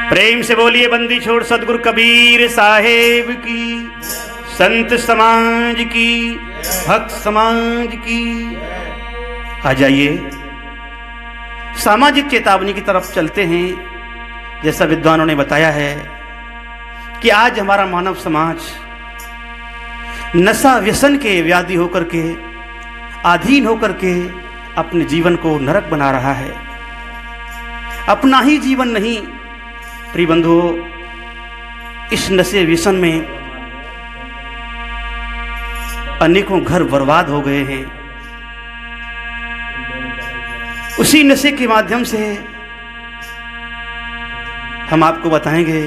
प्रेम से बोलिए बंदी छोड़ सतगुरु कबीर साहेब की, संत समाज की, भक्त समाज की। आ जाइए सामाजिक चेतावनी की तरफ चलते हैं। जैसा विद्वानों ने बताया है कि आज हमारा मानव समाज नशा व्यसन के व्याधि होकर के, अधीन होकर के अपने जीवन को नरक बना रहा है। अपना ही जीवन नहीं प्रिय बंधुओं, इस नशे व्यसन में अनेकों घर बर्बाद हो गए हैं। उसी नशे के माध्यम से हम आपको बताएंगे,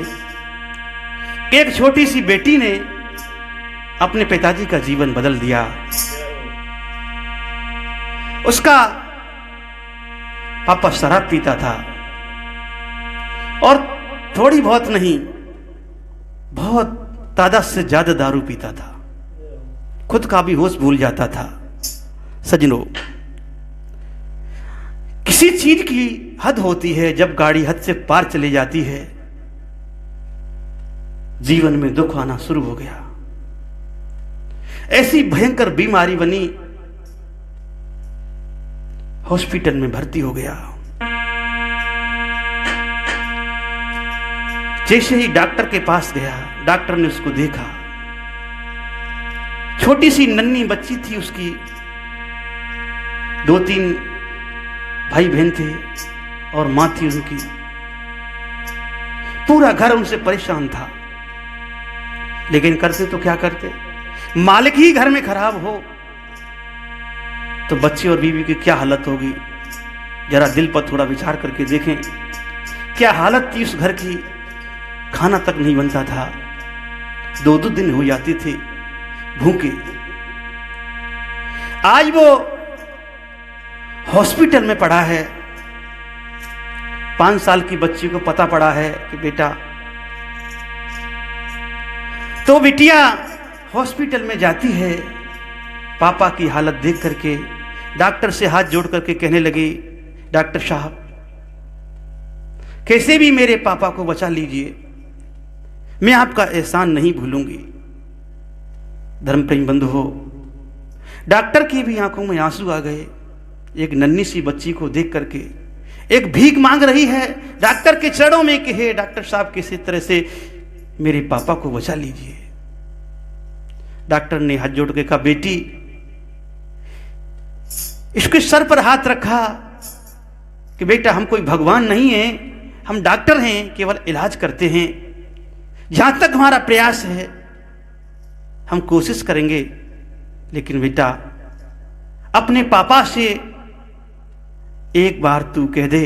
एक छोटी सी बेटी ने अपने पिताजी का जीवन बदल दिया। उसका पापा शराब पीता था और थोड़ी बहुत नहीं, बहुत तादाद से ज्यादा दारू पीता था। खुद का भी होश भूल जाता था। सज्जनों, किसी चीज की हद होती है, जब गाड़ी हद से पार चली जाती है जीवन में दुख आना शुरू हो गया। ऐसी भयंकर बीमारी बनी, हॉस्पिटल में भर्ती हो गया। जैसे ही डॉक्टर के पास गया, डॉक्टर ने उसको देखा। छोटी सी नन्ही बच्ची थी उसकी, 2-3 भाई बहन थे और मां थी उनकी। पूरा घर उनसे परेशान था, लेकिन करते तो क्या करते, मालिक ही घर में खराब हो तो बच्चे और बीवी की क्या हालत होगी। जरा दिल पर थोड़ा विचार करके देखें, क्या हालत थी उस घर की। खाना तक नहीं बनता था, 2-2 दिन हो जाते थे भूखे। आज वो हॉस्पिटल में पड़ा है। 5 साल की बच्ची को पता पड़ा है कि बेटा, तो बिटिया हॉस्पिटल में जाती है। पापा की हालत देख करके डॉक्टर से हाथ जोड़ करके कहने लगी, डॉक्टर साहब कैसे भी मेरे पापा को बचा लीजिए, मैं आपका एहसान नहीं भूलूंगी। धर्मप्रेमी बंधु हो, डॉक्टर की भी आंखों में आंसू आ गए। एक नन्ही सी बच्ची को देख करके एक भीख मांग रही है डॉक्टर के चरणों में कि हे डॉक्टर साहब, किसी तरह से मेरे पापा को बचा लीजिए। डॉक्टर ने हाथ जोड़ के कहा, बेटी, इसके सर पर हाथ रखा कि बेटा, हम कोई भगवान नहीं है, हम डॉक्टर हैं, केवल इलाज करते हैं। जहां तक हमारा प्रयास है हम कोशिश करेंगे, लेकिन बेटा अपने पापा से एक बार तू कह दे,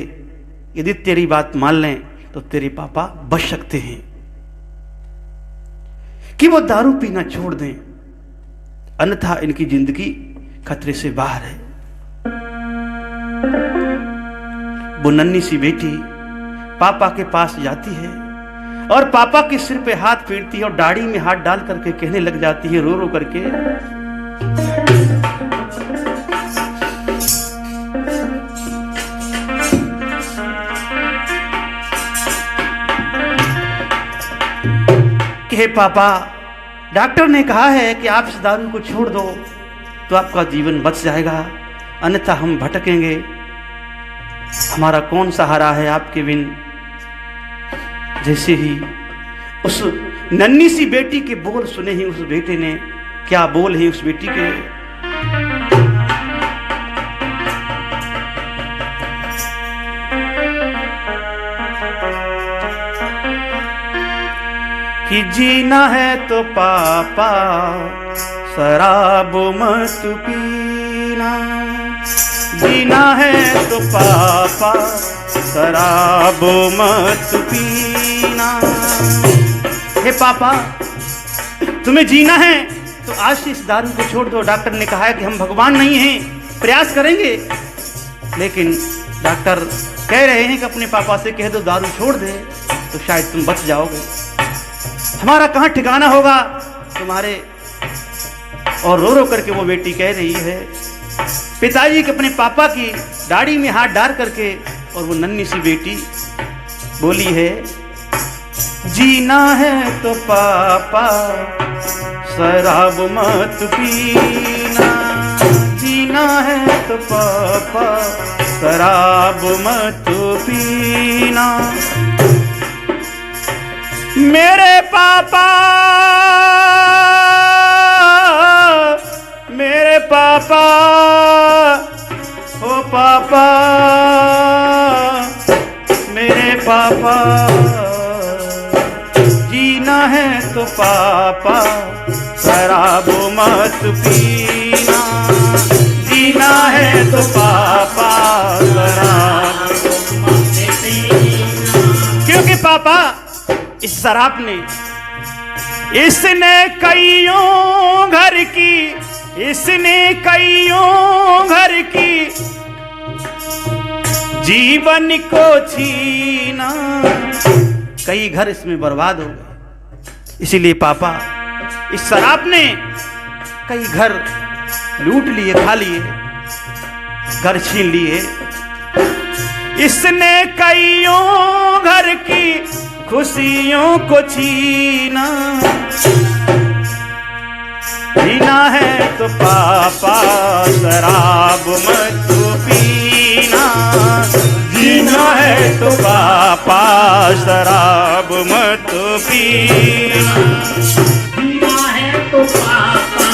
यदि तेरी बात मान लें तो तेरे पापा बच सकते हैं, कि वो दारू पीना छोड़ दें, अन्यथा इनकी जिंदगी खतरे से बाहर है। वो नन्ही सी बेटी पापा के पास जाती है और पापा के सिर पे हाथ फेरती है और दाढ़ी में हाथ डाल करके कहने लग जाती है रो रो करके, कि हे पापा, डॉक्टर ने कहा है कि आप इस दारू को छोड़ दो तो आपका जीवन बच जाएगा, अन्यथा हम भटकेंगे। हमारा कौन सहारा है आपके बिन। जैसे ही उस नन्ही सी बेटी के बोल सुने ही उस बेटे ने, क्या बोल है उस बेटी के, कि जीना है तो पापा शराब मत पीना, जीना है तो पापा शराब मत पीना। हे पापा, तुम्हें जीना है तो आज से इस दारू को छोड़ दो। डॉक्टर ने कहा है कि हम भगवान नहीं हैं, प्रयास करेंगे, लेकिन डॉक्टर कह रहे हैं कि अपने पापा से कह दो दारू छोड़ दे तो शायद तुम बच जाओगे। हमारा कहाँ ठिकाना होगा तुम्हारे। और रो रो करके वो बेटी कह रही है, पिताजी के अपने पापा की दाढ़ी में हाथ डाल करके, और वो नन्ही सी बेटी बोली है जीना है तो पापा शराब मत पीना, जीना है तो पापा शराब मत पीना। मेरे पापा, मेरे पापा, ओ पापा, मेरे पापा, जीना है तो पापा शराब मत पीना, जीना है तो पापा शराब मत पीना। क्योंकि पापा इस शराब ने, इसने कईयों घर की, इसने कईयों घर की जीवन को छीना। कई घर इसमें बर्बाद हो गए। इसीलिए पापा इस शराब ने कई घर लूट लिए, खा लिए, घर छीन लिए। इसने कईयों घर की खुशियों को छीना। जीना है तो पापा शराब मत पीना, जीना है तो पापा शराब मत पीना, जीना है तो पापा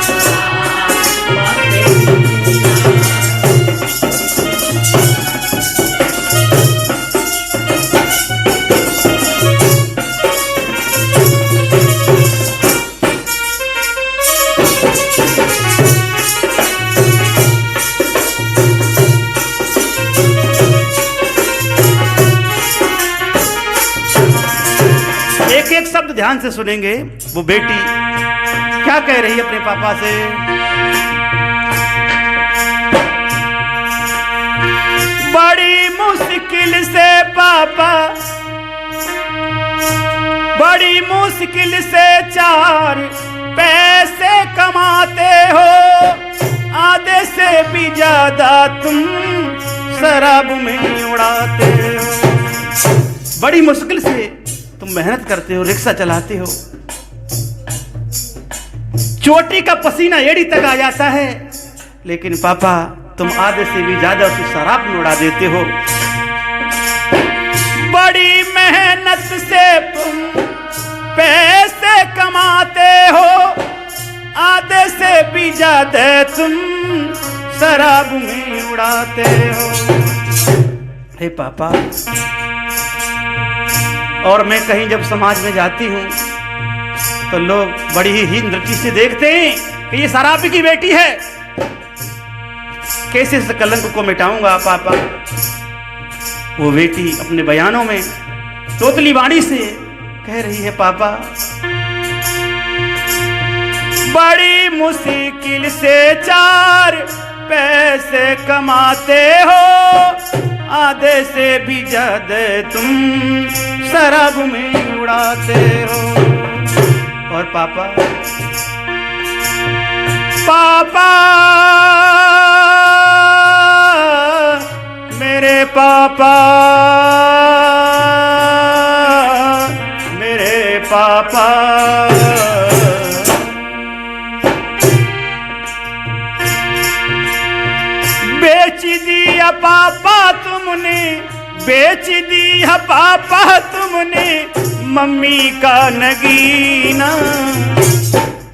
शराब मत पीना। एक एक शब्द ध्यान से सुनेंगे। वो बेटी क्या कह रही है अपने पापा से? बड़ी मुश्किल से पापा, बड़ी मुश्किल से चार पैसे कमाते हो, आधे से भी ज्यादा तुम शराब में उड़ाते हो। बड़ी मुश्किल से तुम मेहनत करते हो, रिक्शा चलाते हो, चोटी का पसीना एड़ी तक आ जाता है, लेकिन पापा तुम आधे से भी ज्यादा उसे शराब में उड़ा देते हो। बड़ी मेहनत से तुम पैसे कमाते हो, आधे से भी ज्यादा तुम शराब में उड़ाते हो। हे पापा, और मैं कहीं जब समाज में जाती हूँ तो लोग बड़ी ही हीन दृष्टि से देखते हैं कि ये शराबी की बेटी है। कैसे इस कलंक को मिटाऊंगा पापा? वो बेटी अपने बयानों में तोतली वाणी से कह रही है, पापा बड़ी मुश्किल से चार पैसे कमाते हो, आधे से भी ज्यादा तुम शराब में उड़ाते हो। और पापा, पापा, मेरे पापा, मेरे पापा, बेच दिया पापा तुमने, बेच दिया पापा तुमने मम्मी का नगीना।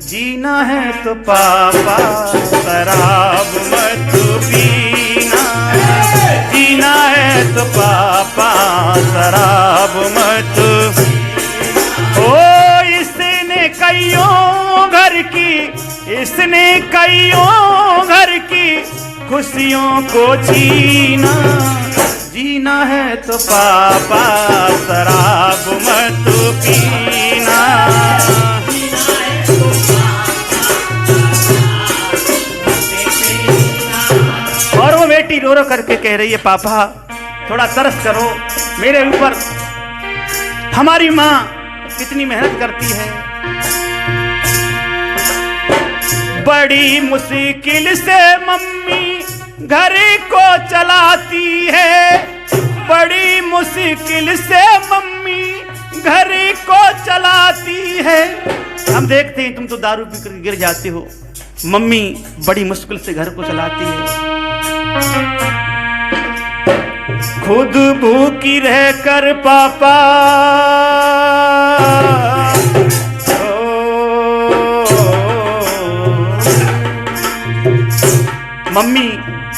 जीना है तो पापा शराब मत पीना, जीना है तो पापा शराब मत। ओ इसने कईयों घर की, इसने कईयों घर की खुशियों को छीना। जीना है तो पापा शराब मत पीना। और वो बेटी रो रो करके कह रही है, पापा थोड़ा तरस करो मेरे ऊपर, हमारी माँ कितनी मेहनत करती है, बड़ी मुश्किल से मम्मी घर को चलाती है, बड़ी मुश्किल से मम्मी घर को चलाती है। हम देखते हैं तुम तो दारू पीकर गिर जाते हो, मम्मी बड़ी मुश्किल से घर को चलाती है। खुद भूखी रहकर पापा मम्मी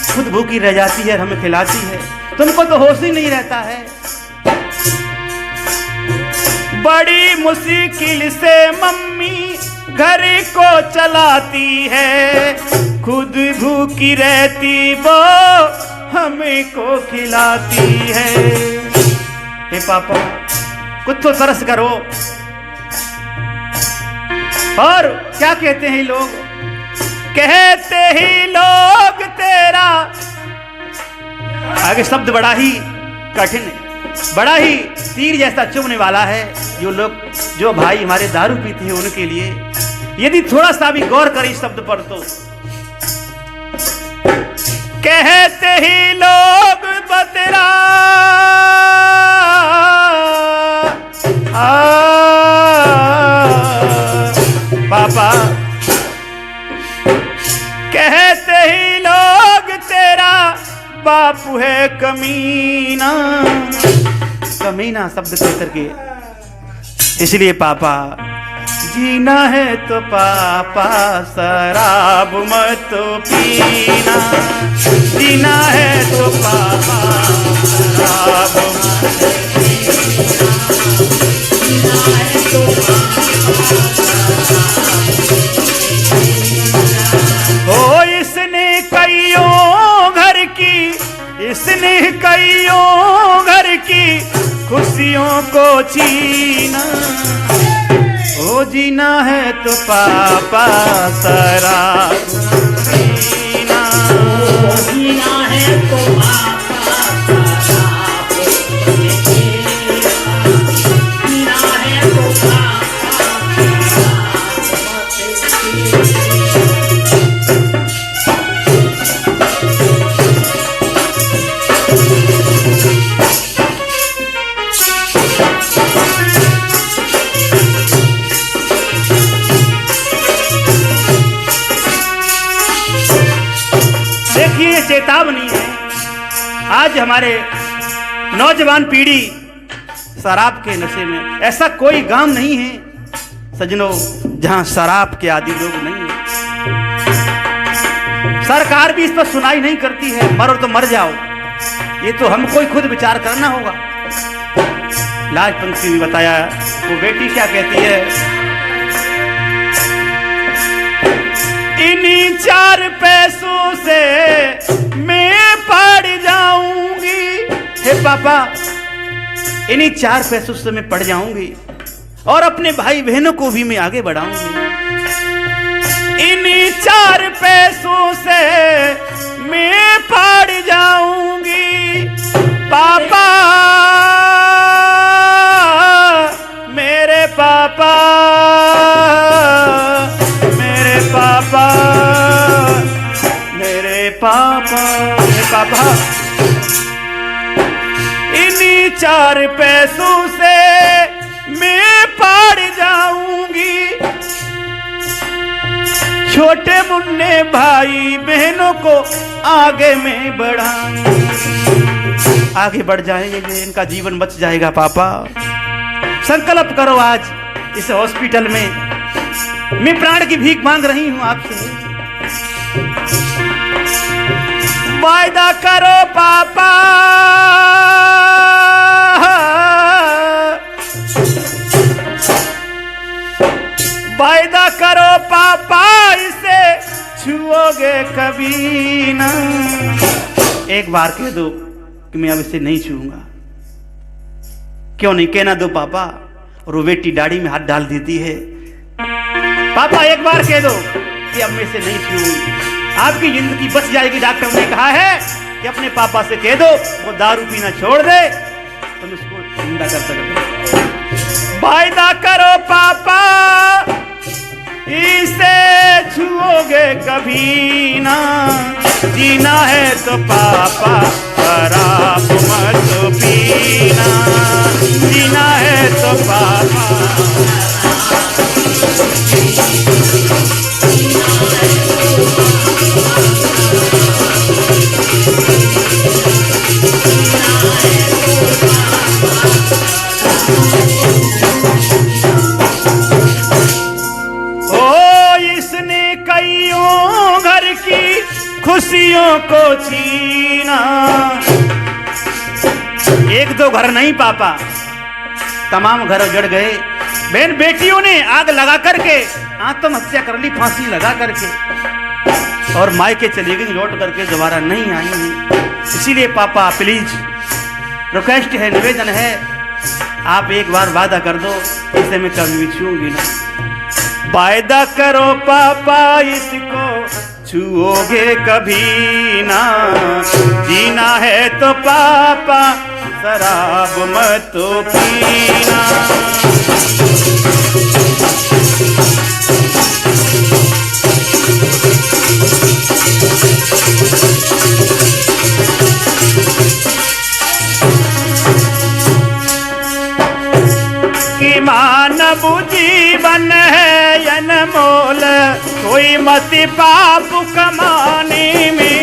खुद भूखी रह जाती है, हमें खिलाती है, तुमको तो होश ही नहीं रहता है। बड़ी मुश्किल से मम्मी घर को चलाती है, खुद भूखी रहती वो हमें को खिलाती है। हे पापा कुछ तो तरस करो। और क्या कहते हैं लोग, कहते ही लोग तेरा, आगे शब्द बड़ा ही कठिन है, बड़ा ही तीर जैसा चुभने वाला है। जो भाई हमारे दारू पीते हैं उनके लिए यदि थोड़ा सा भी गौर करें इस शब्द पर तो, कहते ही लोग तेरा पापा, कहते ही लोग तेरा बापू है कमीना। कमीना शब्द कह करके, इसलिए पापा जीना है तो पापा शराब मत पीना, जीना है तो पापा शराब मत पीना, जीना है तो ओ इसने कईयों घर की, इसने कईयों घर की खुशियों को छीना। ओ जीना है तो पापा शराब पीना, ओ जीना है तो पापा शराब पीना, जीना है तो पापा शराब देखिए चेतावनी है। आज हमारे नौजवान पीढ़ी शराब के नशे में, ऐसा कोई गांव नहीं है सजनों जहां शराब के आदि लोग नहीं है। सरकार भी इस पर सुनाई नहीं करती है, मरो तो मर जाओ, ये तो हमको ही खुद विचार करना होगा। लास्ट पंक्ति में बताया वो बेटी क्या कहती है, इन्हीं 4 पैसों से मैं पढ़ जाऊंगी। हे पापा इन्हीं 4 पैसों से मैं पढ़ जाऊंगी और अपने भाई बहनों को भी मैं आगे बढ़ाऊंगी। इन्हीं 4 पैसों से मैं पढ़ जाऊंगी। पापा मेरे पापा, मेरे पापा, मेरे पापा, मेरे पापा, इन्हीं 4 पैसों से मैं पढ़ जाऊंगी। छोटे मुन्ने भाई बहनों को आगे में बढ़ाऊंगी। आगे बढ़ जाएंगे, इनका जीवन बच जाएगा। पापा संकल्प करो आज इस हॉस्पिटल में, मैं प्राण की भीख मांग रही हूं आपसे। वायदा करो पापा, वायदा करो पापा, इसे छुओगे कभी ना। एक बार कह दो कि मैं अब इसे नहीं छूऊंगा। क्यों नहीं कहना दो पापा। और वो बेटी दाढ़ी में हाथ डाल देती है। पापा एक बार कह दो कि अब मैं इसे नहीं छूऊंगी, आपकी जिंदगी बच जाएगी। डॉक्टर ने कहा है कि अपने पापा से कह दो वो दारू पीना छोड़ दे, तुम इसको जिंदा कर सकते। वायदा करो पापा, इसे छुओगे कभी ना। जीना है तो पापा शराब मत पीना, जीना है तो पापा मगर नहीं पापा, तमाम घर उजड़ गए। बहन बेटियों ने आग लगा करके आत्महत्या कर ली, फांसी लगा करके, और मायके चली गई, लौट करके दोबारा नहीं आई। इसीलिए पापा प्लीज रिक्वेस्ट है, निवेदन है, आप एक बार वादा कर दो, इसे मैं कभी भी छूंगी ना। वायदा करो पापा, इसको छूओगे कभी ना। जीना है तो पापा शराब मत पीना। कि मानव जीवन है अनमोल, कोई मत पाप कमाने में।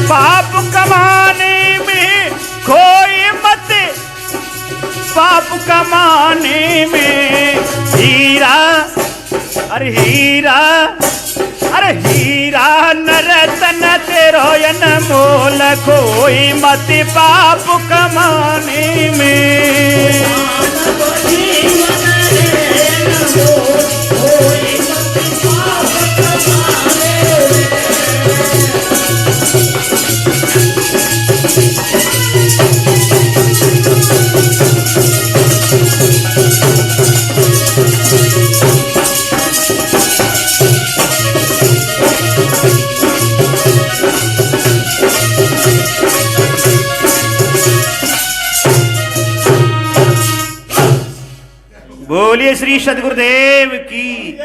पाप कमाने में कोई मत, पाप कमाने में। हीरा अरे हीरा, अरे हीरा न रतन तेरो अनमोल, कोई मत पाप कमाने में। बोलिए श्री सद्गुरुदेव की।